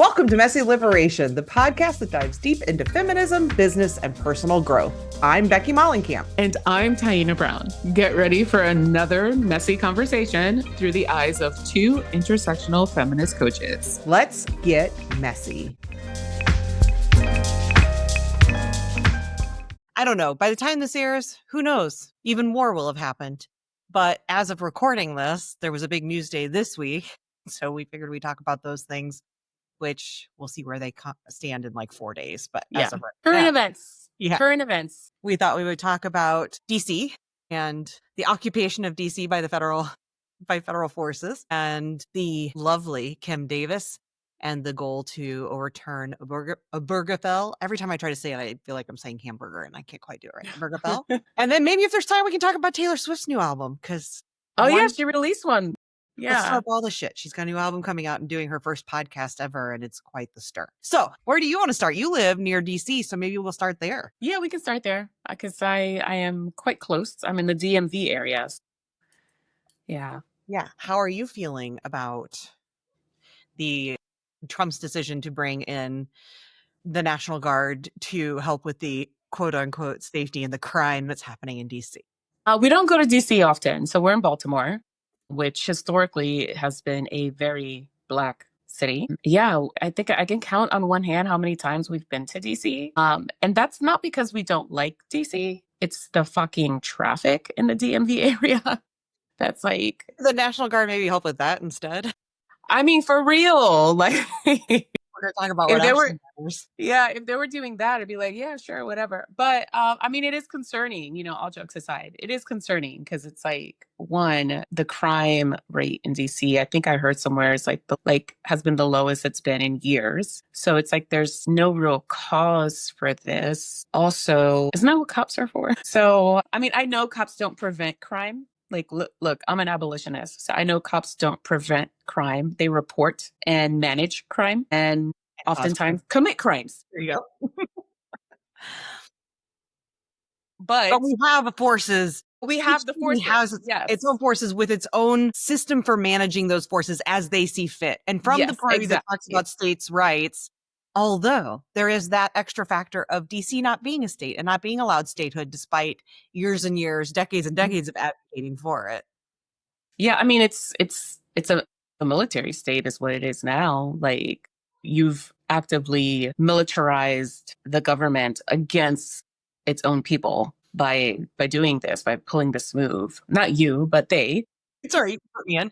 Welcome to Messy Liberation, the podcast that dives deep into feminism, business, and personal growth. I'm Becky Mollenkamp. And I'm Taina Brown. Get ready for another messy conversation through the eyes of two intersectional feminist coaches. Let's get messy. I don't know. By the time this airs, who knows? Even more will have happened. But as of recording this, there was a big news day this week. So we figured we'd talk about those things, which we'll see where they stand in like 4 days. But as of right Current now, events. Current events. We thought we would talk about DC and the occupation of DC by federal forces, and the lovely Kim Davis and the goal to overturn Obergefell. Every time I try to say it, I feel like I'm saying hamburger and I can't quite do it right. Obergefell. And then maybe if there's time, we can talk about Taylor Swift's new album, because She released one. Yeah. Let's start all the shit. She's got a new album coming out and doing her first podcast ever, and it's quite the stir. So where do you want to start? You live near DC, so maybe we'll start there. Yeah, we can start there because I am quite close. I'm in the DMV area. Yeah. Yeah. How are you feeling about the Trump's decision to bring in the National Guard to help with the quote unquote safety and the crime that's happening in DC? We don't go to DC often. So we're in Baltimore, which historically has been a very Black city. Yeah, I think I can count on one hand how many times we've been to DC. And that's not because we don't like DC. It's the fucking traffic in the DMV area. That's like... The National Guard maybe help with that instead. I mean, for real. Like... We're going to talk about if they were doing that, I'd be like, yeah, sure, whatever. But I mean, it is concerning, all jokes aside. It is concerning because it's like, one, the crime rate in DC, I think I heard somewhere it's like has been the lowest it's been in years. So it's like there's no real cause for this. Also, isn't that what cops are for? So, I mean, I know cops don't prevent crime. Like, look, I'm an abolitionist. So I know cops don't prevent crime. They report and manage crime and oftentimes commit crimes. There you go. But we have forces. We have the forces. Has its own forces with its own system for managing those forces as they see fit. And from the party that talks about states' rights, although there is that extra factor of DC not being a state and not being allowed statehood despite years and years, decades and decades of advocating for it. Yeah, I mean, it's a military state is what it is now. Like, you've actively militarized the government against its own people by doing this, by pulling this move. Not you, but they. Sorry, you put me in.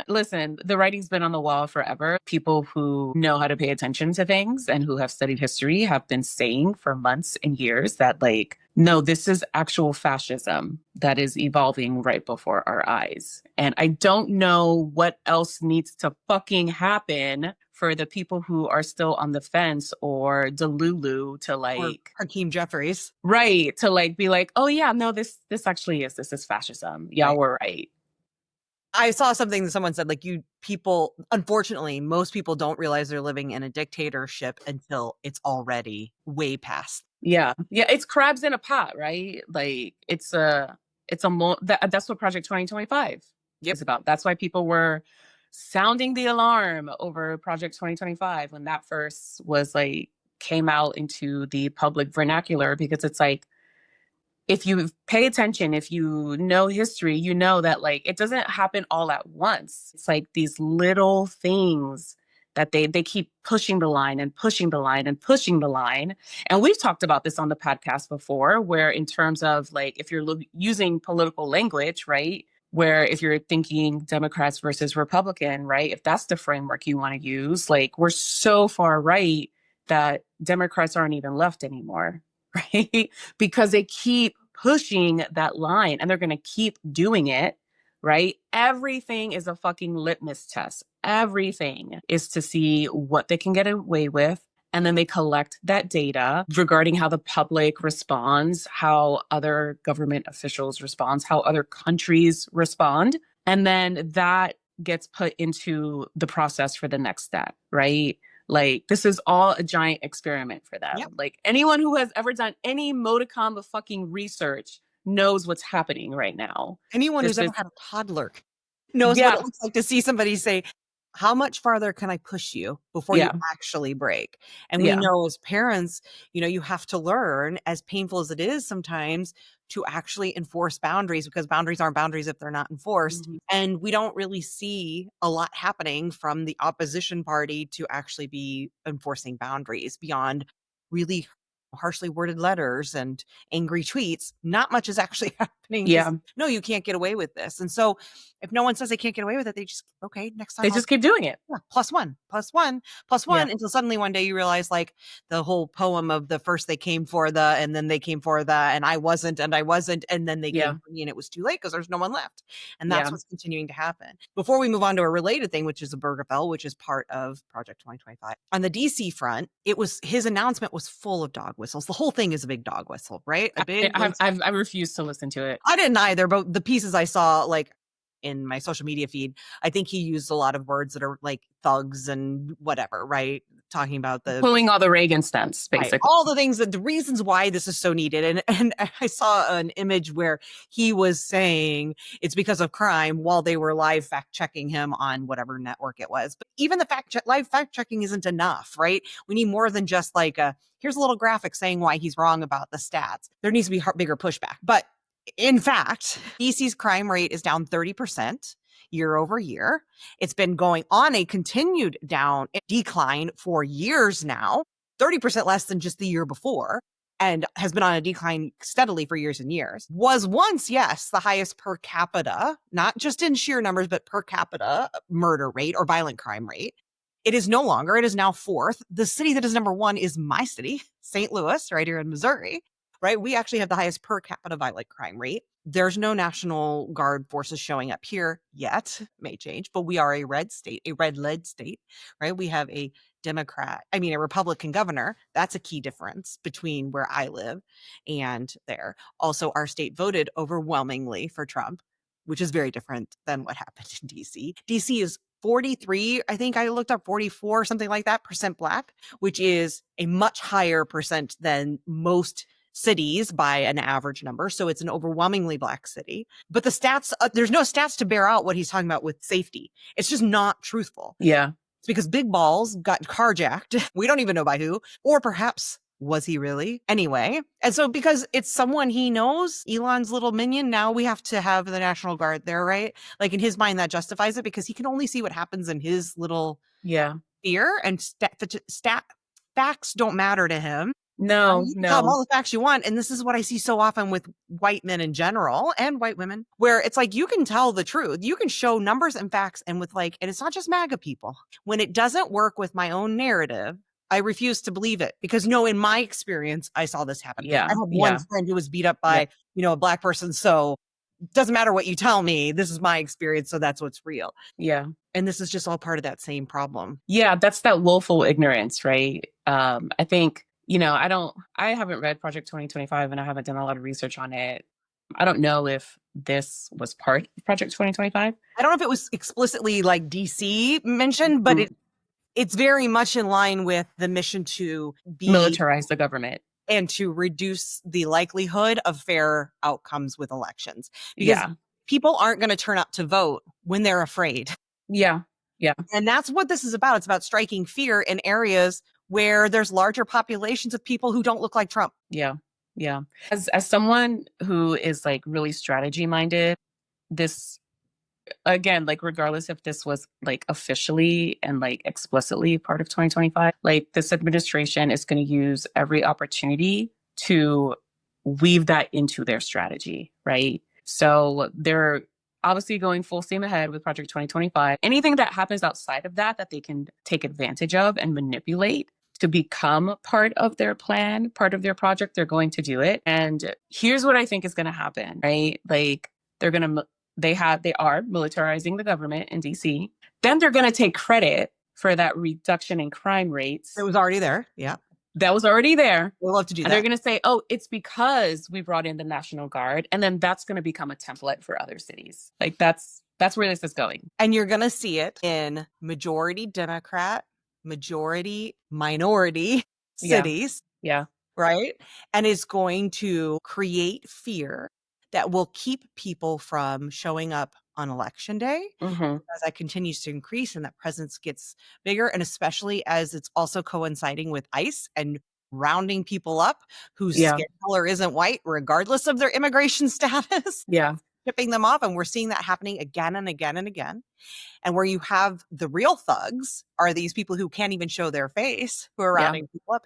Listen, the writing's been on the wall forever. People who know how to pay attention to things and who have studied history have been saying for months and years that, like, no, this is actual fascism that is evolving right before our eyes. And I don't know what else needs to fucking happen for the people who are still on the fence or Delulu to like... Or Hakeem Jeffries. Right, to like be like, oh yeah, no, this actually is, this is fascism. Yeah, right. We're right. I saw something that someone said, like, unfortunately, most people don't realize they're living in a dictatorship until it's already way past. Yeah. Yeah. It's crabs in a pot, right? Like that's what Project 2025 is about. That's why people were sounding the alarm over Project 2025 when that first was like, came out into the public vernacular, because it's like, if you pay attention, if you know history, you know that like it doesn't happen all at once. It's like these little things that they keep pushing the line and pushing the line and pushing the line. And we've talked about this on the podcast before, where in terms of like, if you're using political language, right, where if you're thinking Democrats versus Republican, right, if that's the framework you want to use, like we're so far right that Democrats aren't even left anymore. Right? Because they keep pushing that line and they're going to keep doing it, right? Everything is a fucking litmus test. Everything is to see what they can get away with. And then they collect that data regarding how the public responds, how other government officials respond, how other countries respond. And then that gets put into the process for the next step, right? Like, this is all a giant experiment for them. Yep. Like, anyone who has ever done any modicum of fucking research knows what's happening right now. Anyone who's ever had a toddler knows what it looks like to see somebody say, how much farther can I push you before you actually break? And we know as parents, you have to learn, as painful as it is sometimes, to actually enforce boundaries, because boundaries aren't boundaries if they're not enforced. And we don't really see a lot happening from the opposition party to actually be enforcing boundaries beyond really harshly worded letters and angry tweets. Not much is actually happening. No, you can't get away with this. And so if no one says they can't get away with it, they just, okay, next time they just keep doing it. Yeah, plus one, until suddenly one day you realize, like, the whole poem of the first they came for the, and then they came for the, and I wasn't, and then they came for me, and it was too late because there's no one left. And that's what's continuing to happen. Before we move on to a related thing, which is Obergefell, which is part of Project 2025. On the DC front, his announcement was full of dog whistles. The whole thing is a big dog whistle, right? I refuse to listen to it. I didn't either, but the pieces I saw, like, in my social media feed, I think he used a lot of words that are like thugs and whatever, right? Talking about pulling all the Reagan stunts, basically. Right, all the things, the reasons why this is so needed. And I saw an image where he was saying it's because of crime while they were live fact checking him on whatever network it was. But even the live fact checking isn't enough, right? We need more than just like here's a little graphic saying why he's wrong about the stats. There needs to be bigger pushback. But in fact, DC's crime rate is down 30% year over year. It's been going on a continued decline for years now, 30% less than just the year before, and has been on a decline steadily for years and years. Was once, yes, the highest per capita, not just in sheer numbers, but per capita murder rate or violent crime rate. It is no longer. It is now fourth. The city that is number one is my city, St. Louis, right here in Missouri. Right? We actually have the highest per capita violent crime rate. There's no National Guard forces showing up here yet. May change, but we are a red led state, right? We have a Republican governor. That's a key difference between where I live and there. Also, our state voted overwhelmingly for Trump, which is very different than what happened in DC. DC is 43, I think I looked up 44, something like that, percent Black, which is a much higher percent than most cities by an average number. So it's an overwhelmingly Black city. But the stats, there's no stats to bear out what he's talking about with safety. It's just not truthful. Yeah. It's because Big Balls got carjacked. We don't even know by who, or perhaps was he really? Anyway. And so because it's someone he knows, Elon's little minion, now we have to have the National Guard there, right? Like, in his mind, that justifies it because he can only see what happens in his little sphere, and facts don't matter to him. No, you can tell them all the facts you want. And this is what I see so often with white men in general and white women, where it's like, you can tell the truth. You can show numbers and facts. And and it's not just MAGA people. When it doesn't work with my own narrative, I refuse to believe it because in my experience, I saw this happen. I have one friend who was beat up by, a Black person. So it doesn't matter what you tell me. This is my experience. So that's what's real. Yeah. And this is just all part of that same problem. Yeah. That's that willful ignorance, right? I think, I haven't read Project 2025 and I haven't done a lot of research on it. I don't know if this was part of Project 2025. I don't know if it was explicitly like DC mentioned, but it's very much in line with the mission to militarize the government and to reduce the likelihood of fair outcomes with elections. Because people aren't going to turn up to vote when they're afraid. Yeah. Yeah. And that's what this is about. It's about striking fear in areas where there's larger populations of people who don't look like Trump. Yeah. Yeah. As someone who is like really strategy minded, this, again, like, regardless if this was like officially and like explicitly part of 2025, like, this administration is going to use every opportunity to weave that into their strategy, right? So they're obviously going full steam ahead with Project 2025. Anything that happens outside of that they can take advantage of and manipulate to become part of their plan, part of their project, they're going to do it. And here's what I think is going to happen, right? Like, they are militarizing the government in DC. Then they're going to take credit for that reduction in crime rates. It was already there. Yeah. That was already there. We'll love to do that. And they're going to say, oh, it's because we brought in the National Guard. And then that's going to become a template for other cities. Like, that's where this is going. And you're going to see it in majority Democrat, majority minority cities. Yeah. Right. And is going to create fear that will keep people from showing up on election day. Mm-hmm. As that continues to increase and that presence gets bigger, and especially as it's also coinciding with ICE and rounding people up whose Yeah. skin color isn't white, regardless of their immigration status, Yeah. shipping them off. And we're seeing that happening again and again and again. And where you have the real thugs are these people who can't even show their face, who are Yeah. rounding people up.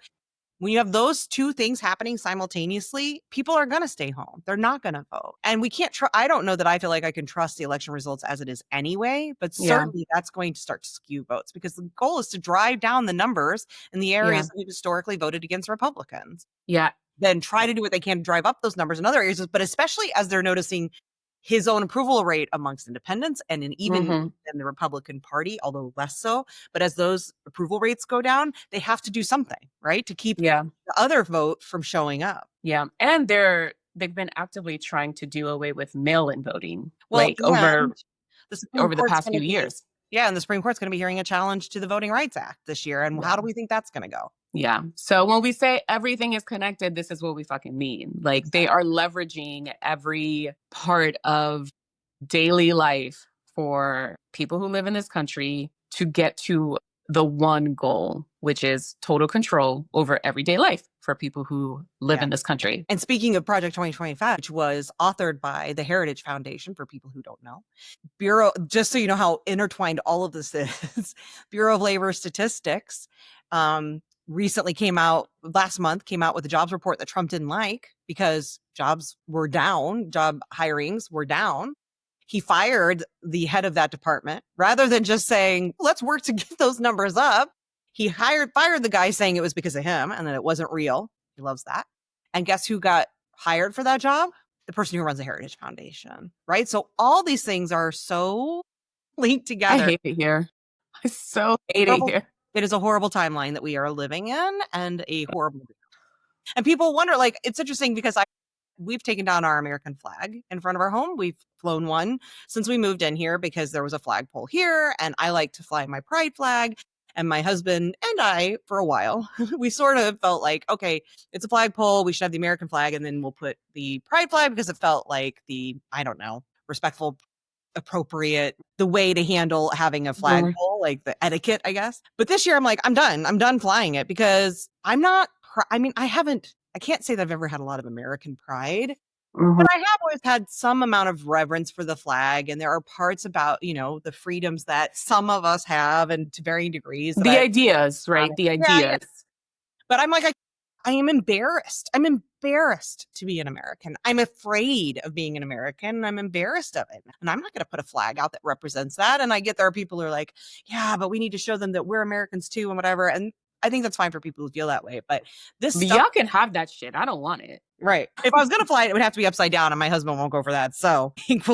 When you have those two things happening simultaneously, people are going to stay home. They're not going to vote. And we can't I don't know that I feel like I can trust the election results as it is anyway, but Yeah. certainly that's going to start to skew votes because the goal is to drive down the numbers in the areas that have historically voted against Republicans. Yeah. Then try to do what they can to drive up those numbers in other areas, but especially as they're noticing his own approval rate amongst independents and even in the Republican Party, although less so. But as those approval rates go down, they have to do something, right? To keep the other vote from showing up. Yeah. And they've been actively trying to do away with mail-in voting, Well, like over the Court's past few years. Yeah, and the Supreme Court's going to be hearing a challenge to the Voting Rights Act this year. And how do we think that's going to go? Yeah. So when we say everything is connected, this is what we fucking mean. Like they are leveraging every part of daily life for people who live in this country to get to the one goal, which is total control over everyday life for people who live in this country. And speaking of Project 2025, which was authored by the Heritage Foundation, for people who don't know, just so you know how intertwined all of this is, Bureau of Labor Statistics recently last month came out with a jobs report that Trump didn't like because jobs were down, job hirings were down. He fired the head of that department rather than just saying, let's work to get those numbers up. He fired the guy saying it was because of him and that it wasn't real. He loves that. And guess who got hired for that job? The person who runs the Heritage Foundation, right? So all these things are so linked together. I hate it here. I so hate it here. It is a horrible timeline that we are living in and a horrible. And people wonder, like, it's interesting because we've taken down our American flag in front of our home. We've flown one since we moved in here because there was a flagpole here and I like to fly my pride flag. And my husband and I, for a while, we sort of felt like, okay, it's a flagpole. We should have the American flag and then we'll put the pride flag because it felt like respectful, appropriate, the way to handle having a flagpole, like the etiquette, I guess. But this year I'm like, I'm done flying it because I can't say that I've ever had a lot of American pride, but I have always had some amount of reverence for the flag. And there are parts about, the freedoms that some of us have and to varying degrees. The ideas, right? The ideas. Yeah. But I'm like, I am embarrassed. I'm embarrassed to be an American. I'm afraid of being an American. I'm embarrassed of it. And I'm not going to put a flag out that represents that. And I get there are people who are like, yeah, but we need to show them that we're Americans too and whatever. And I think that's fine for people who feel that way. But y'all can have that shit. I don't want it. Right. If I was going to fly it, it would have to be upside down and my husband won't go for that. So I think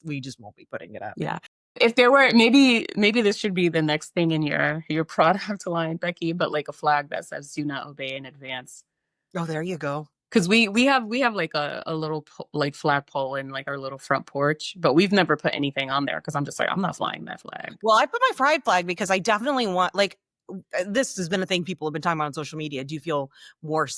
we just won't be putting it up. Yeah. If there were, maybe this should be the next thing in your product line, Becky, but like a flag that says "Do not obey in advance." Oh, there you go. Because we have like a little like flagpole in like our little front porch, but we've never put anything on there because I'm just like, I'm not flying that flag. Well, I put my pride flag because I definitely want, like, this has been a thing people have been talking about on social media. Do you feel more,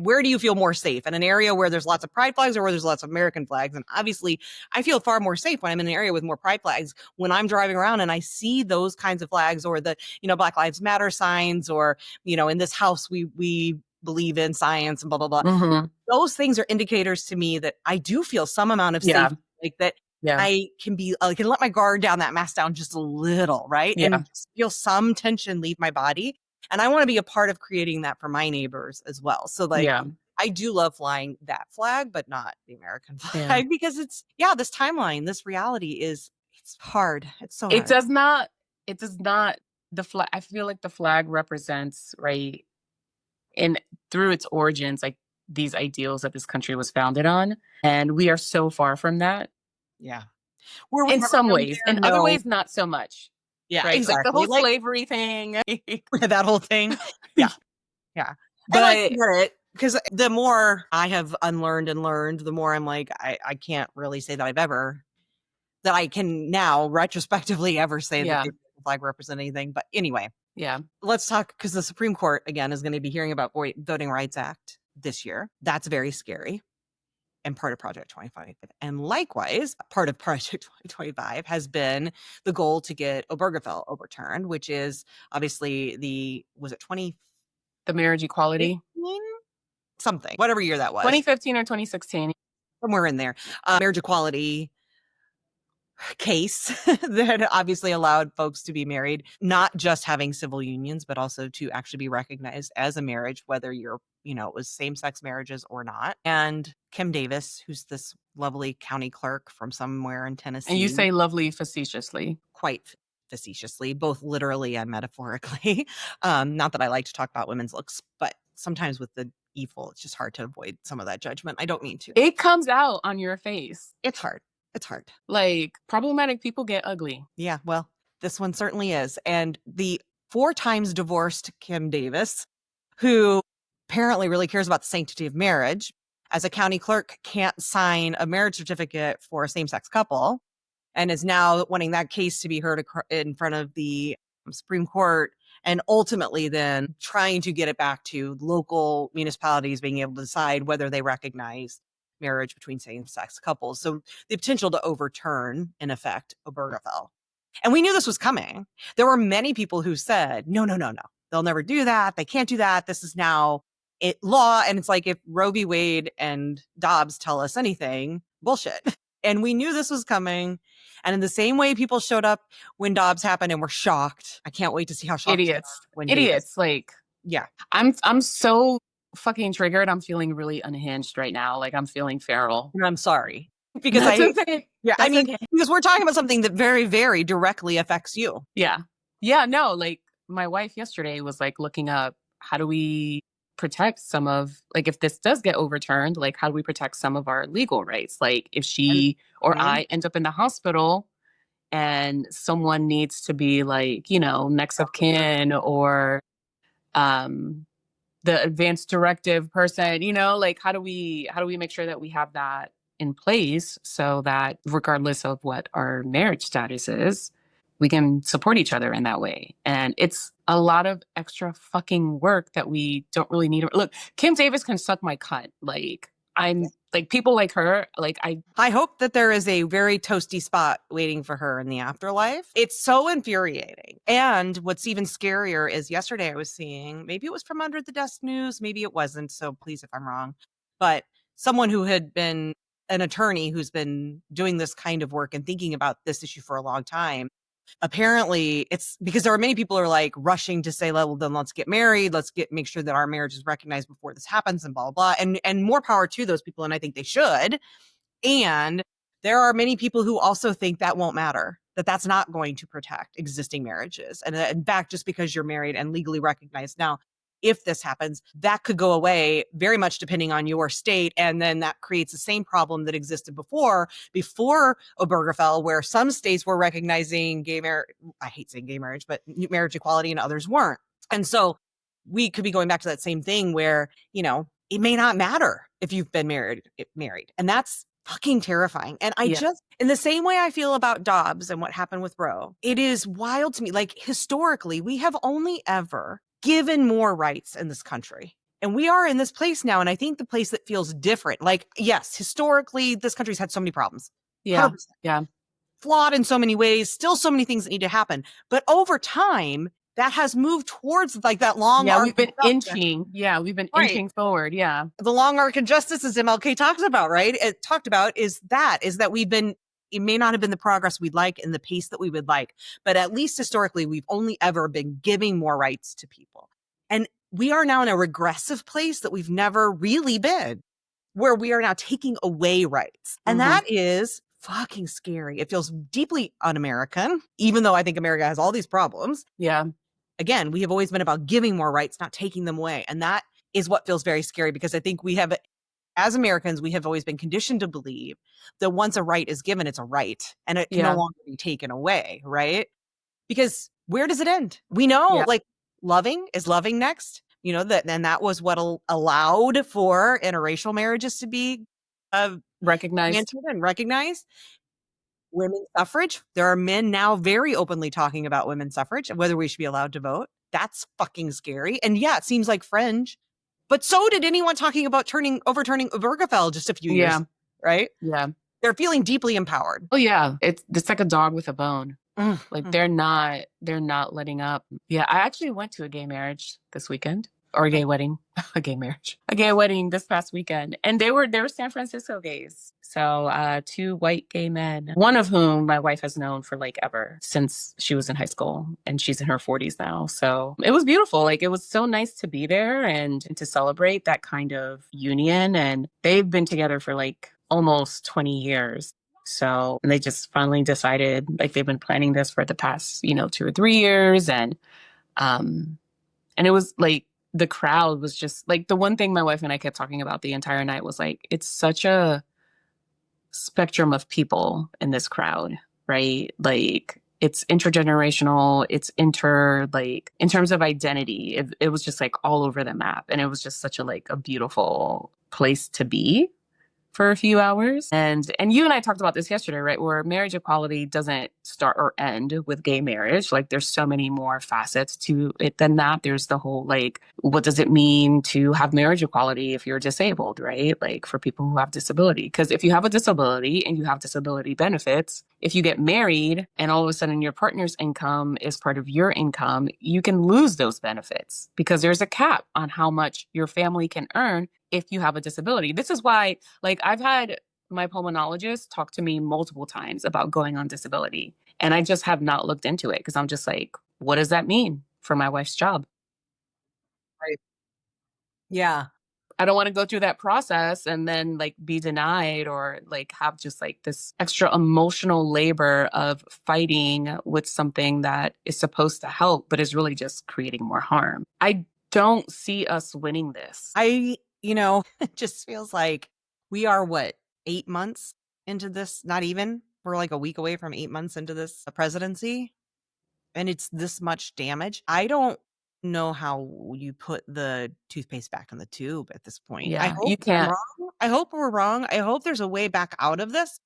where do you feel more safe? In an area where there's lots of pride flags or where there's lots of American flags? And obviously I feel far more safe when I'm in an area with more pride flags, when I'm driving around and I see those kinds of flags or the, Black Lives Matter signs or, in this house, we believe in science and blah, blah, blah. Those things are indicators to me that I do feel some amount of safety, like that. Yeah. I can let my guard down, that mask down just a little, right? Yeah. And just feel some tension leave my body. And I want to be a part of creating that for my neighbors as well. So I do love flying that flag, but not the American flag because it's, this timeline, this reality it's hard. It's so hard. It does not, the flag, I feel like the flag represents, right, through its origins, like these ideals that this country was founded on. And we are so far from that. Yeah. In some ways. In other ways, not so much. Yeah, right? Exactly. Like the whole slavery thing. That whole thing. Yeah. Yeah. But I get it. Because the more I have unlearned and learned, the more I'm like, I can't really say that I can now retrospectively ever say that the flag represent anything. But anyway. Yeah. Let's talk, because the Supreme Court, again, is going to be hearing about Voting Rights Act this year. That's very scary. and part of Project 25. And likewise, part of Project 2025 has been the goal to get Obergefell overturned, which is obviously was it 2015? The marriage equality. Something, whatever year that was. 2015 or 2016. Somewhere in there. Marriage equality case that obviously allowed folks to be married, not just having civil unions, but also to actually be recognized as a marriage, whether you're, it was same-sex marriages or not. And Kim Davis, who's this lovely county clerk from somewhere in Tennessee. And you say lovely facetiously. Quite facetiously, both literally and metaphorically. Not that I like to talk about women's looks, but sometimes with the evil, it's just hard to avoid some of that judgment. I don't mean to. It comes out on your face. It's hard. It's hard. Like, problematic people get ugly. Yeah, well, this one certainly is. And the 4 times divorced Kim Davis, who apparently really cares about the sanctity of marriage, as a county clerk, can't sign a marriage certificate for a same-sex couple, and is now wanting that case to be heard in front of the Supreme Court, and ultimately then trying to get it back to local municipalities being able to decide whether they recognize marriage between same-sex couples. So the potential to overturn, in effect, Obergefell. And we knew this was coming. There were many people who said, no. They'll never do that. They can't do that. This is now law. And it's like, if Roe v. Wade and Dobbs tell us anything, bullshit. And we knew this was coming. And in the same way people showed up when Dobbs happened and were shocked. I can't wait to see how shocked Idiots. Like, yeah. I'm so fucking triggered. I'm feeling really unhinged right now. Like, I'm feeling feral. And I'm sorry. Because okay. Because we're talking about something that very, very directly affects you. Yeah. No, like, my wife yesterday was like looking up, how do we protect some of, like, if this does get overturned, like, how do we protect some of our legal rights? Like, if she or I end up in the hospital and someone needs to be like, next of kin or the advanced directive person, like, how do we make sure that we have that in place so that regardless of what our marriage status is, we can support each other in that way? And it's a lot of extra fucking work that we don't really need. Look, Kim Davis can suck my cunt. Like, I'm like, people like her, like, I hope that there is a very toasty spot waiting for her in the afterlife. It's so infuriating. And what's even scarier is yesterday I was seeing, maybe it was from Under the Desk News, maybe it wasn't, so please if I'm wrong, but someone who had been an attorney who's been doing this kind of work and thinking about this issue for a long time. Apparently it's because there are many people who are like rushing to say, well, then let's get married. Let's make sure that our marriage is recognized before this happens and blah, blah, blah. And more power to those people. And I think they should. And there are many people who also think that won't matter, that that's not going to protect existing marriages. And in fact, just because you're married and legally recognized now, if this happens, that could go away very much depending on your state. And then that creates the same problem that existed before Obergefell, where some states were recognizing gay marriage. I hate saying gay marriage, but marriage equality, and others weren't. And so we could be going back to that same thing where, it may not matter if you've been married. And that's fucking terrifying. And in the same way I feel about Dobbs and what happened with Roe, it is wild to me. Like, historically, we have only ever given more rights in this country. And we are in this place now. And I think the place that feels different, like, yes, historically, this country's had so many problems. Yeah. 100%. Yeah. Flawed in so many ways, still so many things that need to happen. But over time, that has moved towards like that long arc. We've been inching. Yeah, we've been inching forward. Yeah. The long arc of justice, as MLK talks about, right? It talked about is that we've been, it may not have been the progress we'd like and the pace that we would like, but at least historically, we've only ever been giving more rights to people. And we are now in a regressive place that we've never really been, where we are now taking away rights. And that is fucking scary. It feels deeply un-American, even though I think America has all these problems. Yeah. Again, we have always been about giving more rights, not taking them away. And that is what feels very scary, because I think we have, as Americans, we have always been conditioned to believe that once a right is given, it's a right and it can no longer be taken away, right? Because where does it end? We know, like, loving is loving next, that was what allowed for interracial marriages to be recognized and recognized. Women's suffrage. There are men now very openly talking about women's suffrage and whether we should be allowed to vote. That's fucking scary. And yeah, it seems like fringe. But so did anyone talking about overturning Obergefell just a few years ago. right? Yeah. They're feeling deeply empowered. Oh yeah. It's like a dog with a bone. Like Mm. they're not letting up. Yeah, I actually went to a gay marriage this weekend, or a gay wedding, a gay marriage, a gay wedding this past weekend, and they were San Francisco gays. So two white gay men, one of whom my wife has known for like ever since she was in high school, and she's in her 40s now. So it was beautiful. Like it was so nice to be there and to celebrate that kind of union. And they've been together for like almost 20 years. So, and they just finally decided, like they've been planning this for the past, 2 or 3 years. And it was like, the crowd was just like, the one thing my wife and I kept talking about the entire night was like, it's such a spectrum of people in this crowd, right? Like it's intergenerational, like in terms of identity, it was just like all over the map. And it was just such a beautiful place to be for a few hours. And you and I talked about this yesterday, right? Where marriage equality doesn't start or end with gay marriage. Like there's so many more facets to it than that. There's the whole like, what does it mean to have marriage equality if you're disabled, right? Like for people who have disability. Because if you have a disability and you have disability benefits, if you get married and all of a sudden your partner's income is part of your income, you can lose those benefits because there's a cap on how much your family can earn if you have a disability. This is why, like, I've had my pulmonologist talk to me multiple times about going on disability. And I just have not looked into it because I'm just like, what does that mean for my wife's job? Right. Yeah. I don't want to go through that process and then like be denied or like have just like this extra emotional labor of fighting with something that is supposed to help, but is really just creating more harm. I don't see us winning this. It just feels like we are 8 months into this? Not even. We're like a week away from 8 months into this presidency. And it's this much damage. I don't know how you put the toothpaste back in the tube at this point. I Yeah, hope you I'm can't. wrong. I hope we're wrong. I hope there's a way back out of this,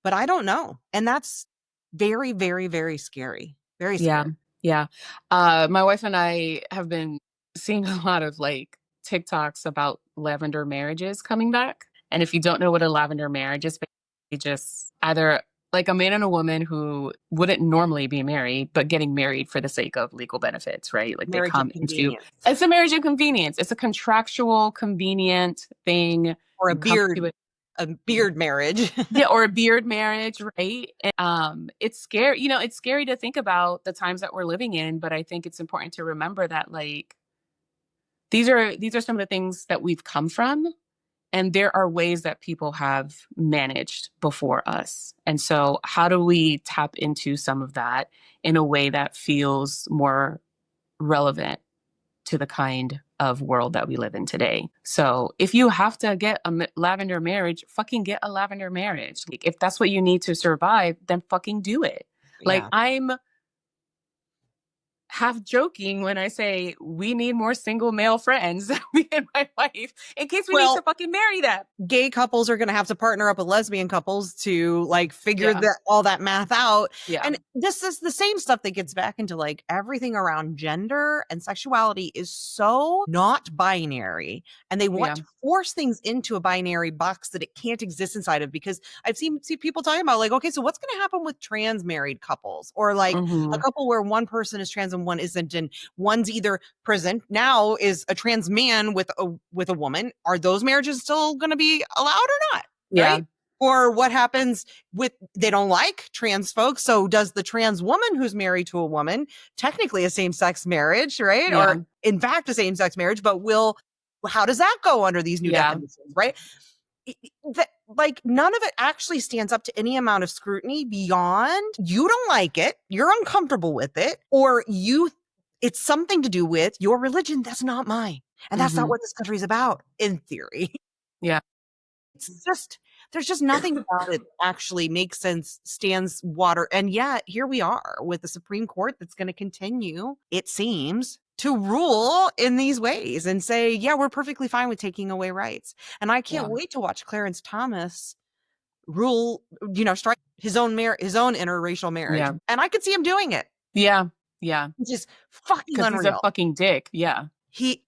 but I don't know. And that's very, very, very scary. Very Yeah. scary. Yeah. My wife and I have been seeing a lot of like TikToks about lavender marriages coming back. And if you don't know what a lavender marriage is, basically just either like a man and a woman who wouldn't normally be married, but getting married for the sake of legal benefits, right? Like they Marriage of come into convenience. it's a marriage of convenience. It's a contractual, convenient thing. Or You come to it. a beard marriage. Yeah, or a beard marriage, right? And, it's scary. It's scary to think about the times that we're living in, but I think it's important to remember that like these are some of the things that we've come from, and there are ways that people have managed before us. And so, how do we tap into some of that in a way that feels more relevant to the kind of world that we live in today? So if you have to get a lavender marriage, fucking get a lavender marriage. Like, if that's what you need to survive, then fucking do it. Like Yeah. I'm half joking when I say we need more single male friends, me and my wife, in case we need to fucking marry them. Gay couples are going to have to partner up with lesbian couples to like figure Yeah. all that math out. Yeah. And this is the same stuff that gets back into like everything around gender and sexuality is so not binary. And they want to force things into a binary box that it can't exist inside of, because I've seen people talking about like, okay, so what's going to happen with trans married couples, or like a couple where one person is trans and one isn't, and one's either present now is a trans man with a woman. Are those marriages still going to be allowed or not? Yeah. Right? Or what happens with, they don't like trans folks, so does the trans woman who's married to a woman, technically a same-sex marriage, right? Yeah. Or in fact a same-sex marriage, but how does that go under these new definitions, right? Like none of it actually stands up to any amount of scrutiny beyond you don't like it, you're uncomfortable with it, or it's something to do with your religion. That's not mine. And that's not what this country is about, in theory. Yeah. There's just nothing about it that actually makes sense, stands water. And yet here we are with the Supreme Court that's going to continue, it seems, to rule in these ways and say, yeah, we're perfectly fine with taking away rights. And I can't wait to watch Clarence Thomas rule, strike his own interracial marriage. Yeah. And I could see him doing it. Yeah. Yeah. Which is fucking unreal. He's a fucking dick. Yeah. He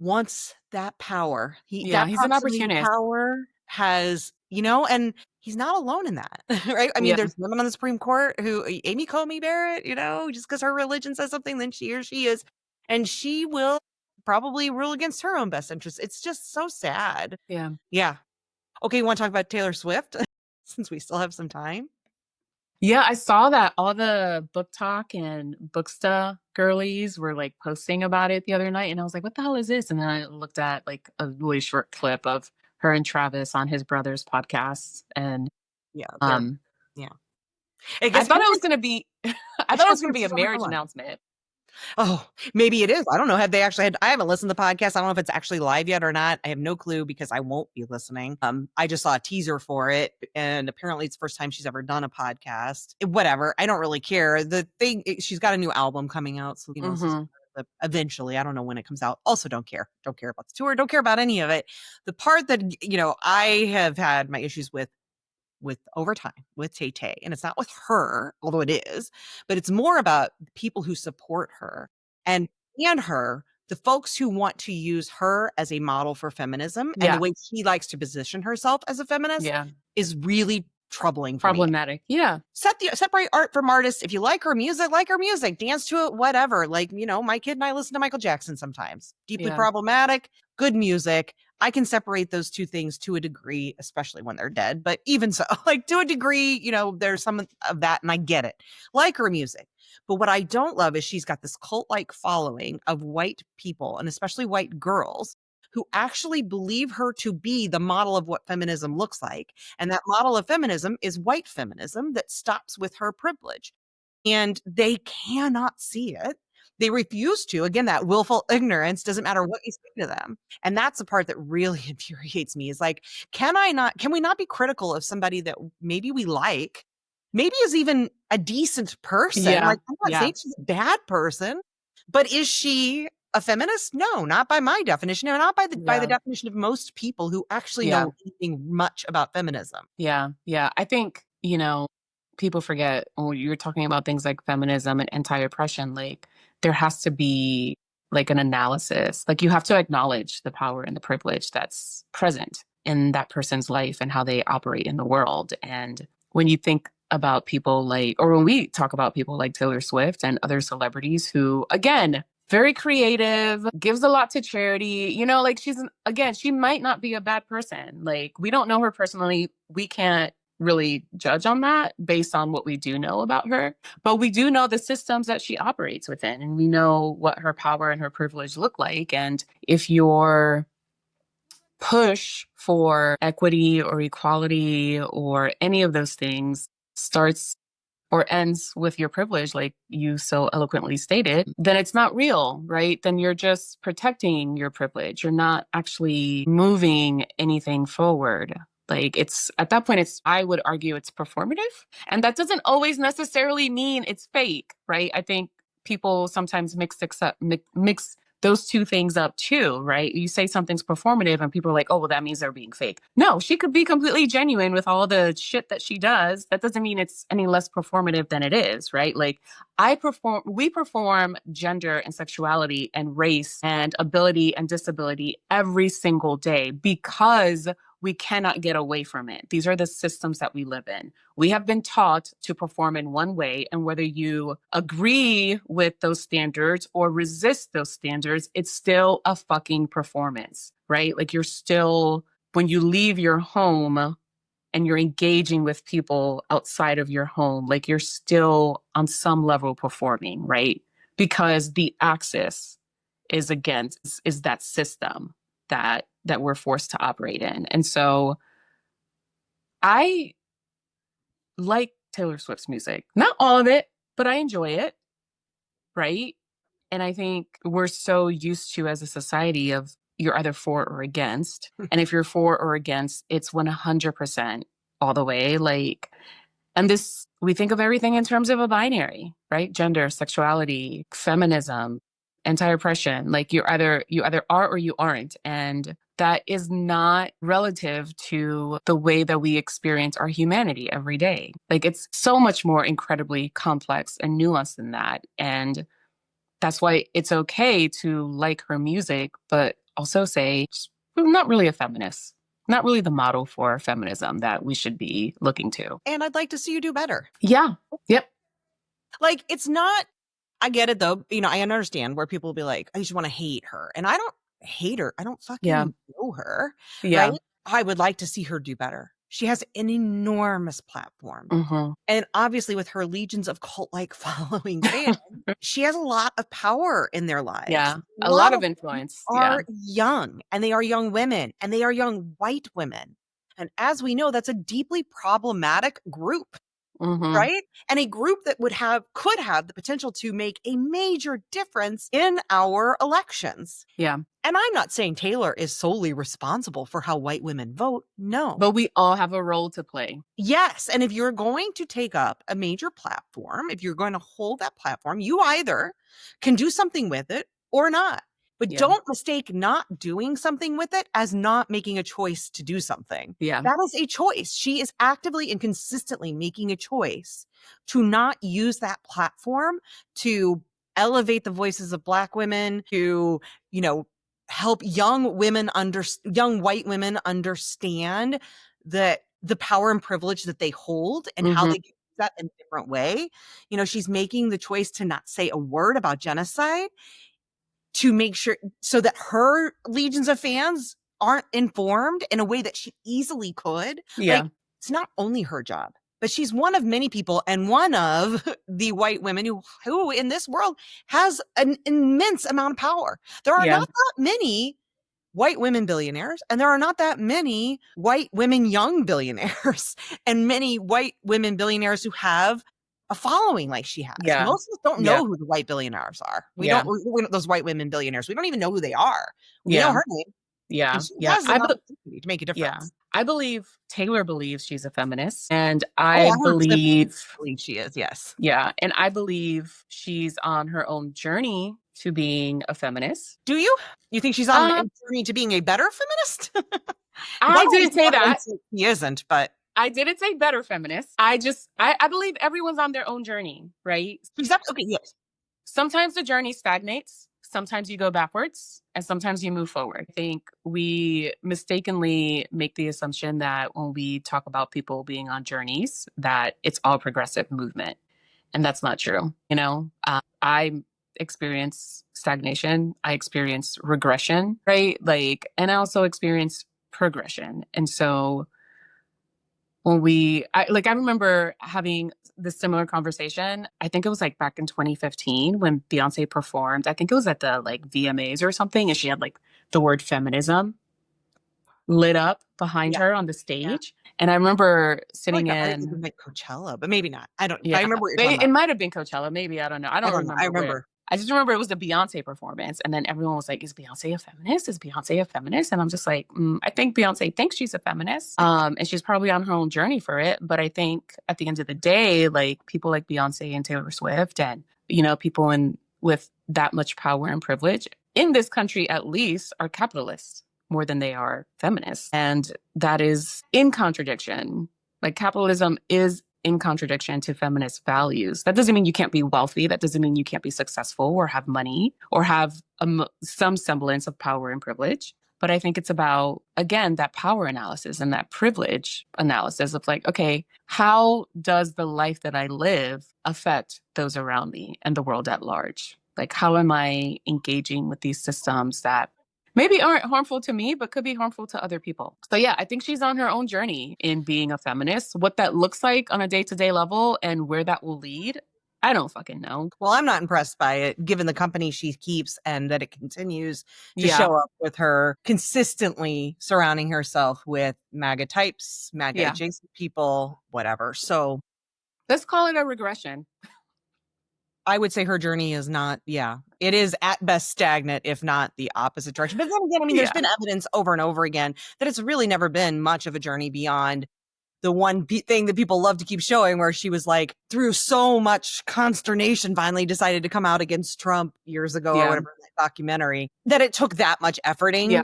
wants that power. Yeah, That he's an proximity opportunist. power has, and he's not alone in that, right? I mean, Yeah. there's women on the Supreme Court who, Amy Coney Barrett, just because her religion says something, then she or she is, and she will probably rule against her own best interests. It's just so sad. Yeah. Yeah. Okay, you want to talk about Taylor Swift since we still have some time? Yeah, I saw that all the book talk and booksta girlies were like posting about it the other night. And I was like, what the hell is this? And then I looked at like a really short clip of her and Travis on his brother's podcast. And Yeah, um yeah. It I gets thought it was parents. gonna be I I thought it should was gonna be a over her marriage life. announcement. Oh, maybe it is. I don't know. Have they actually had? I haven't listened to the podcast. I don't know if it's actually live yet or not. I have no clue because I won't be listening. I just saw a teaser for it, and apparently it's the first time she's ever done a podcast. Whatever. I don't really care. The thing, she's got a new album coming out, so eventually. I don't know when it comes out. Also, don't care. Don't care about the tour. Don't care about any of it. The part that I have had my issues with overtime with Tay Tay, and it's not with her, although it is, but it's more about people who support her and her, the folks who want to use her as a model for feminism and the Yeah. way she likes to position herself as a feminist Yeah. is really troubling for me. Problematic. Yeah. Separate art from artists. If you like her music, dance to it, whatever. Like, my kid and I listen to Michael Jackson sometimes. Deeply Yeah. problematic, good music. I can separate those two things to a degree, especially when they're dead. But even so, like to a degree, there's some of that, and I get it. Like her music. But what I don't love is she's got this cult-like following of white people, and especially white girls, who actually believe her to be the model of what feminism looks like. And that model of feminism is white feminism that stops with her privilege. And they cannot see it. They refuse to. Again, that willful ignorance, doesn't matter what you say to them. And that's the part that really infuriates me, is like, can we not be critical of somebody that maybe we like, maybe is even a decent person? Yeah. Like, I'm not saying she's a bad person, but is she a feminist? No, not by my definition, and not by the definition of most people who actually know anything much about feminism. Yeah. Yeah. I think, people forget when you're talking about things like feminism and anti-oppression, like there has to be like an analysis. Like you have to acknowledge the power and the privilege that's present in that person's life and how they operate in the world. And when you think about people like, or when we talk about people like Taylor Swift and other celebrities who, again, very creative, gives a lot to charity, like she might not be a bad person. Like we don't know her personally. We can't really judge on that based on what we do know about her, but we do know the systems that she operates within, and we know what her power and her privilege look like. And if your push for equity or equality or any of those things starts or ends with your privilege, like you so eloquently stated, then it's not real, right? Then you're just protecting your privilege. You're not actually moving anything forward. Like it's at that point, I would argue it's performative. And that doesn't always necessarily mean it's fake, right? I think people sometimes mix those two things up too, right? You say something's performative and people are like, oh, well, that means they're being fake. No, she could be completely genuine with all the shit that she does. That doesn't mean it's any less performative than it is, right? Like we perform gender and sexuality and race and ability and disability every single day because we cannot get away from it. These are the systems that we live in. We have been taught to perform in one way, and whether you agree with those standards or resist those standards, it's still a fucking performance, right? Like when you leave your home and you're engaging with people outside of your home, like you're still on some level performing, right? Because the axis is that system that we're forced to operate in. And so I like Taylor Swift's music. Not all of it, but I enjoy it, right? And I think we're so used to, as a society, of you're either for or against. And if you're for or against, it's 100% all the way. Like, and we think of everything in terms of a binary, right? Gender, sexuality, feminism, anti-oppression. Like you either are or you aren't. And that is not relative to the way that we experience our humanity every day. Like it's so much more incredibly complex and nuanced than that. And that's why it's okay to like her music, but also say, I'm not really a feminist, not really the model for feminism that we should be looking to. And I'd like to see you do better. Yeah. Yep. Like, it's not, I get it though. You know, I understand where people will be like, I just want to hate her. And I don't hate her. I don't fucking know her. Yeah. Right. I would like to see her do better. She has an enormous platform. Mm-hmm. And obviously, with her legions of cult-like following fans, she has a lot of power in their lives. Yeah, a lot of influence. Are young, and they are young women, and they are young white women. And as we know, that's a deeply problematic group. Mm-hmm. Right? And a group that could have the potential to make a major difference in our elections. Yeah. And I'm not saying Taylor is solely responsible for how white women vote. No. But we all have a role to play. Yes. And if you're going to take up a major platform, if you're going to hold that platform, you either can do something with it or not. But don't mistake not doing something with it as not making a choice to do something. Yeah. That is a choice. She is actively and consistently making a choice to not use that platform to elevate the voices of Black women, to, you know, help young white women understand that the power and privilege that they hold and how they can use that in a different way. You know, she's making the choice to not say a word about genocide, to make sure so that her legions of fans aren't informed in a way that she easily could. Yeah. Like, it's not only her job, but she's one of many people and one of the white women who in this world has an immense amount of power. There are not that many white women billionaires, and there are not that many white women young billionaires, and many white women billionaires who have a following like she has. Yeah. Most of us don't know who the white billionaires are. We don't, those white women billionaires. We don't even know who they are. We know her name. Yeah. And she has an opportunity to make a difference. Yeah. I believe Taylor believes she's a feminist, and I believe she is. Yes. Yeah. And I believe she's on her own journey to being a feminist. Do you? You think she's on a journey to being a better feminist? I didn't say that. He isn't, but I didn't say better feminist. I believe everyone's on their own journey, right? Exactly. Okay, yes. Sometimes the journey stagnates. Sometimes you go backwards, and sometimes you move forward. I think we mistakenly make the assumption that when we talk about people being on journeys, that it's all progressive movement. And that's not true. You know, I experience stagnation. I experience regression, right? Like, and I also experience progression. And so when I remember having this similar conversation. I think it was like back in 2015 when Beyonce performed. I think it was at the like VMAs or something. And she had like the word feminism lit up behind her on the stage. And I remember sitting in like Coachella, but maybe not. I don't. I remember what you're talking about. It might have been Coachella. Maybe, I don't know. I don't remember. I remember. I just remember it was the Beyonce performance. And then everyone was like, is Beyonce a feminist? Is Beyonce a feminist? And I'm just like, I think Beyonce thinks she's a feminist. And she's probably on her own journey for it. But I think at the end of the day, like people like Beyonce and Taylor Swift and, you know, people with that much power and privilege in this country, at least, are capitalists more than they are feminists. And that is in contradiction. Like capitalism is in contradiction to feminist values. That doesn't mean you can't be wealthy. That doesn't mean you can't be successful or have money or have some semblance of power and privilege. But I think it's about, again, that power analysis and that privilege analysis of like, okay, how does the life that I live affect those around me and the world at large? Like, how am I engaging with these systems that maybe aren't harmful to me, but could be harmful to other people? So yeah, I think she's on her own journey in being a feminist. What that looks like on a day-to-day level and where that will lead, I don't fucking know. Well, I'm not impressed by it, given the company she keeps and that it continues to show up with her consistently surrounding herself with MAGA types, MAGA adjacent people, whatever. So let's call it a regression. I would say her journey is not, it is at best stagnant, if not the opposite direction. But then again, I mean, there's been evidence over and over again that it's really never been much of a journey beyond the one thing that people love to keep showing, where she was like, through so much consternation, finally decided to come out against Trump years ago or whatever, that documentary, that it took that much efforting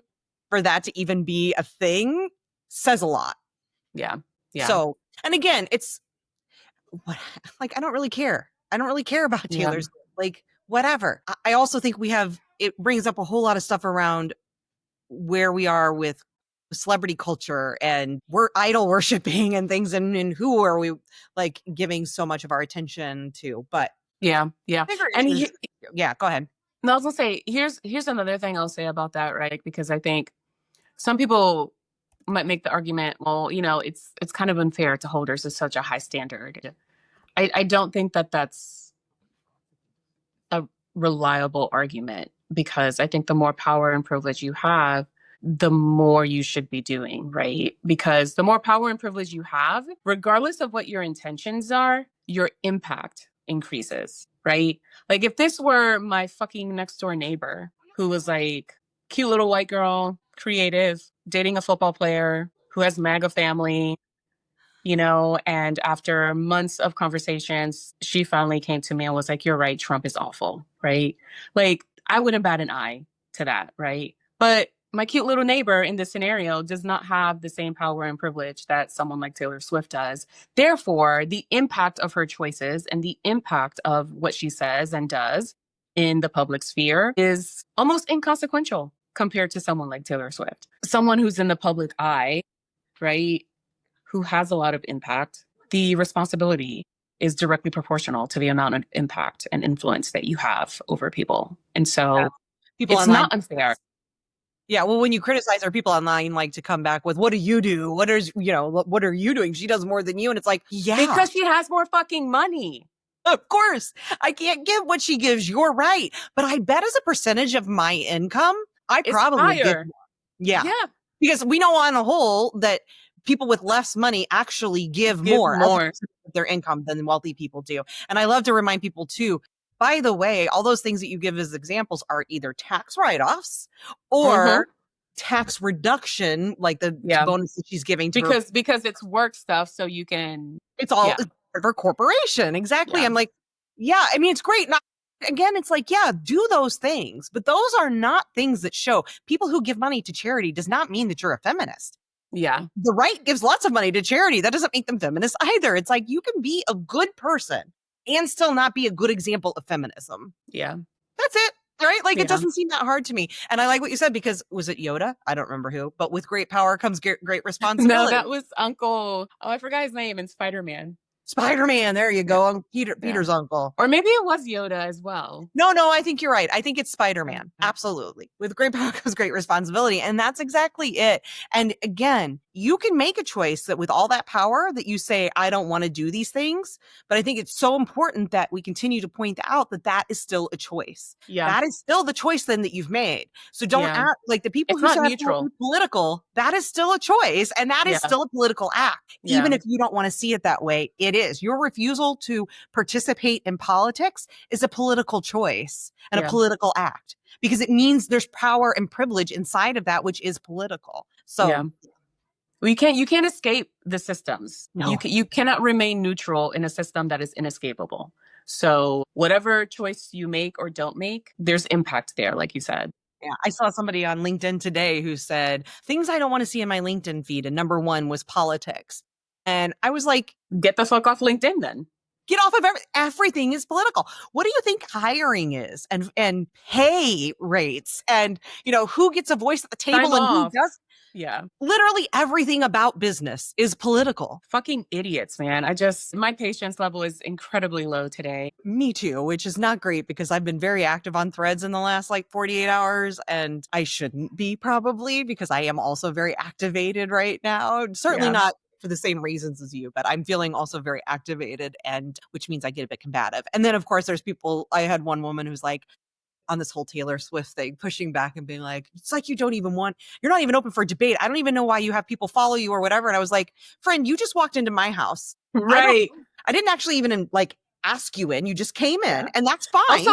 for that to even be a thing says a lot. Yeah. So, and again, it's like, I don't really care. I don't really care about Taylor's, like, whatever. I also think it brings up a whole lot of stuff around where we are with celebrity culture and we're idol worshiping and things, and who are we like giving so much of our attention to? But yeah. bigger And issues. Yeah, go ahead. no, I was gonna say, here's another thing I'll say about that, right? Because I think some people might make the argument, well, it's kind of unfair to hold hers to such a high standard. I don't think that that's a reliable argument, because I think the more power and privilege you have, the more you should be doing, right? Because the more power and privilege you have, regardless of what your intentions are, your impact increases, right? Like if this were my fucking next door neighbor who was like cute little white girl, creative, dating a football player who has MAGA family, and after months of conversations, she finally came to me and was like, you're right, Trump is awful, right? Like, I wouldn't bat an eye to that, right? But my cute little neighbor in this scenario does not have the same power and privilege that someone like Taylor Swift does. Therefore, the impact of her choices and the impact of what she says and does in the public sphere is almost inconsequential compared to someone like Taylor Swift. Someone who's in the public eye, right? Who has a lot of impact, the responsibility is directly proportional to the amount of impact and influence that you have over people. And so People it's online, not unfair. yeah, well, when you criticize her, people online like to come back with, what do you do? What are you doing? She does more than you. And it's like, yeah. Because she has more fucking money. Of course, I can't give what she gives. You're right. But I bet as a percentage of my income, I It's probably give higher. more. Yeah. Yeah. Because we know on a whole that people with less money actually give more as a percentage of their income than wealthy people do. And I love to remind people too, by the way, all those things that you give as examples are either tax write-offs or tax reduction, like the bonus that she's giving to her. Because it's work stuff, so you can. It's all part of her corporation. Exactly. Yeah. I'm like, yeah, I mean, it's great. Again, it's like, yeah, do those things, but those are not things that show. People who give money to charity does not mean that you're a feminist. Yeah. The right gives lots of money to charity. That doesn't make them feminists either. It's like you can be a good person and still not be a good example of feminism. Yeah. That's it. Right? Like, it doesn't seem that hard to me. And I like what you said, because was it Yoda? I don't remember who, but with great power comes great responsibility. No, that was Uncle. Oh, I forgot his name in Spider-Man. Spider-Man. There you go. Peter's uncle. Or maybe it was Yoda as well. No, I think you're right. I think it's Spider-Man. Absolutely. With great power comes great responsibility. And that's exactly it. And again, you can make a choice that with all that power that you say, I don't want to do these things. But I think it's so important that we continue to point out that that is still a choice. Yeah. That is still the choice then that you've made. So don't act like the people it's who not say neutral. Political, that is still a choice. And that is still a political act. Even if you don't want to see it that way, it is. Your refusal to participate in politics is a political choice and a political act, because it means there's power and privilege inside of that, which is political. So well, you can't escape the systems. No. You cannot remain neutral in a system that is inescapable. So whatever choice you make or don't make, there's impact there, like you said. Yeah, I saw somebody on LinkedIn today who said things I don't want to see in my LinkedIn feed, and number one was politics. And I was like, get the fuck off LinkedIn then. Get off of everything is political. What do you think hiring is, and pay rates, and who gets a voice at the table and who does? Yeah. Literally everything about business is political. Fucking idiots, man. My patience level is incredibly low today. Me too, which is not great, because I've been very active on Threads in the last 48 hours, and I shouldn't be, probably, because I am also very activated right now. Certainly not for the same reasons as you, but I'm feeling also very activated, and which means I get a bit combative. And then of course there's people, I had one woman who's like, on this whole Taylor Swift thing, pushing back and being like, it's like you're not even open for debate. I don't even know why you have people follow you or whatever. And I was like, friend, you just walked into my house. Right. I didn't actually even ask you in. You just came in, and that's fine. Also,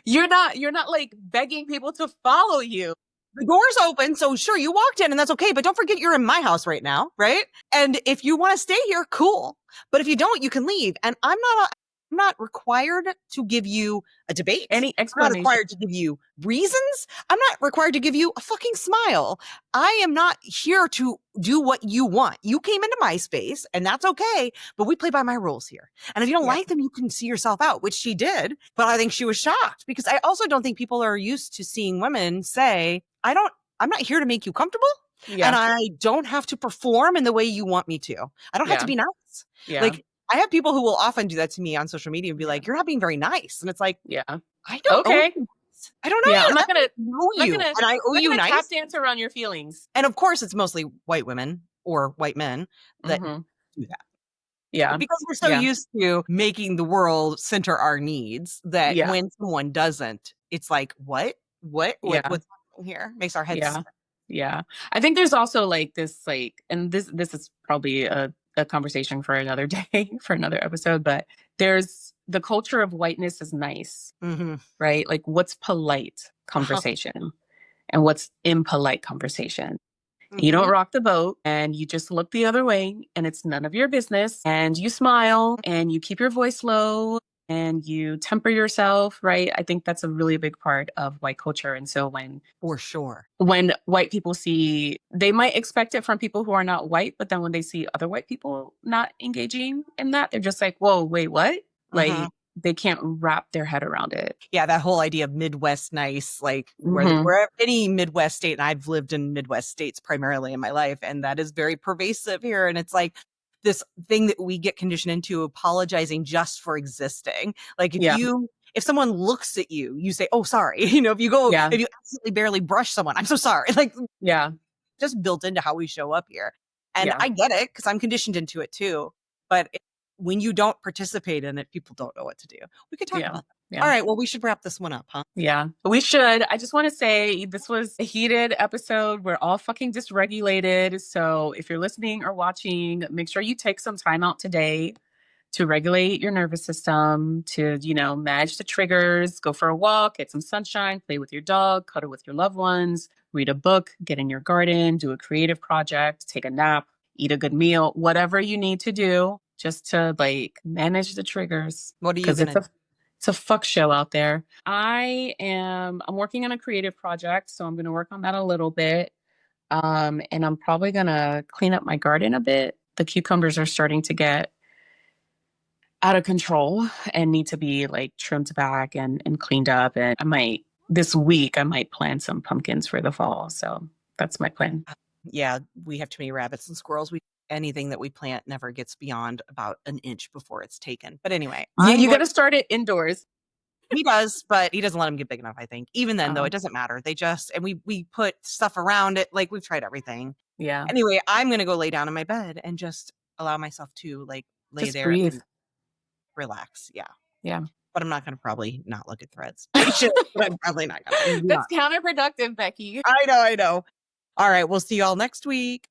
you're not like begging people to follow you. The door's open, so sure, you walked in, and that's okay. But don't forget, you're in my house right now, right? And if you want to stay here, cool. But if you don't, you can leave. And I'm not required to give you a debate. Any explanation. I'm not required to give you reasons. I'm not required to give you a fucking smile. I am not here to do what you want. You came into my space, and that's okay, but we play by my rules here. And if you don't like them, you can see yourself out, which she did. But I think she was shocked, because I also don't think people are used to seeing women say, I I'm not here to make you comfortable. Yeah. And I don't have to perform in the way you want me to. I don't have to be nice. Yeah. Like, I have people who will often do that to me on social media and be like, you're not being very nice. And it's like, yeah. I don't owe you. I don't know Yeah, you. I'm not gonna know you. And I owe you nice. Tap dance around your feelings. And of course, it's mostly white women or white men that do that. Yeah. Because we're so used to making the world center our needs that when someone doesn't, it's like, what? What's happening here? Makes our heads spin. Yeah. I think there's also like this, like, and this is probably a conversation for another day, for another episode, but there's the culture of whiteness is nice, right? Like, what's polite conversation and what's impolite conversation. You don't rock the boat and you just look the other way and it's none of your business, and you smile and you keep your voice low and you temper yourself, right? I think that's a really big part of white culture. And so when white people see, they might expect it from people who are not white, but then when they see other white people not engaging in that, they're just like, whoa, wait, what? Like, they can't wrap their head around it. Yeah, that whole idea of Midwest nice, like where any Midwest state, and I've lived in Midwest states primarily in my life, and that is very pervasive here. And it's like this thing that we get conditioned into, apologizing just for existing. Like if someone looks at you, you say, oh, sorry. If you if you absolutely barely brush someone, I'm so sorry. Like, just built into how we show up here. And I get it because I'm conditioned into it too. But when you don't participate in it, people don't know what to do. We could talk about that. All right. Well, we should wrap this one up, huh? Yeah, we should. I just want to say this was a heated episode. We're all fucking dysregulated. So if you're listening or watching, make sure you take some time out today to regulate your nervous system, to, manage the triggers, go for a walk, get some sunshine, play with your dog, cuddle with your loved ones, read a book, get in your garden, do a creative project, take a nap, eat a good meal, whatever you need to do just to like manage the triggers. What are you going to do? It's a fuck show out there. I'm working on a creative project, so I'm going to work on that a little bit. And I'm probably going to clean up my garden a bit. The cucumbers are starting to get out of control and need to be like trimmed back and cleaned up. And this week, I might plant some pumpkins for the fall. So that's my plan. Yeah, we have too many rabbits and squirrels. Anything that we plant never gets beyond about an inch before it's taken. But anyway. You got to start it indoors. He does, but he doesn't let them get big enough, I think. Even then, though, it doesn't matter. And we put stuff around it. Like, we've tried everything. Yeah. Anyway, I'm going to go lay down in my bed and just allow myself to, like, lay just there breathe. and relax. Yeah. Yeah. But I'm not going to probably not look at threads. But I'm probably not going to. That's counterproductive, Becky. I know. All right. We'll see y'all next week.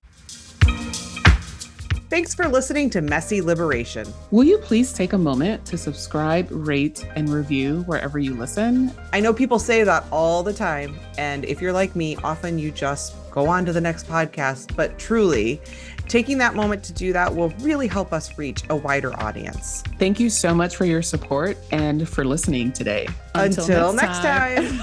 Thanks for listening to Messy Liberation. Will you please take a moment to subscribe, rate, and review wherever you listen? I know people say that all the time. And if you're like me, often you just go on to the next podcast. But truly, taking that moment to do that will really help us reach a wider audience. Thank you so much for your support and for listening today. Until next time.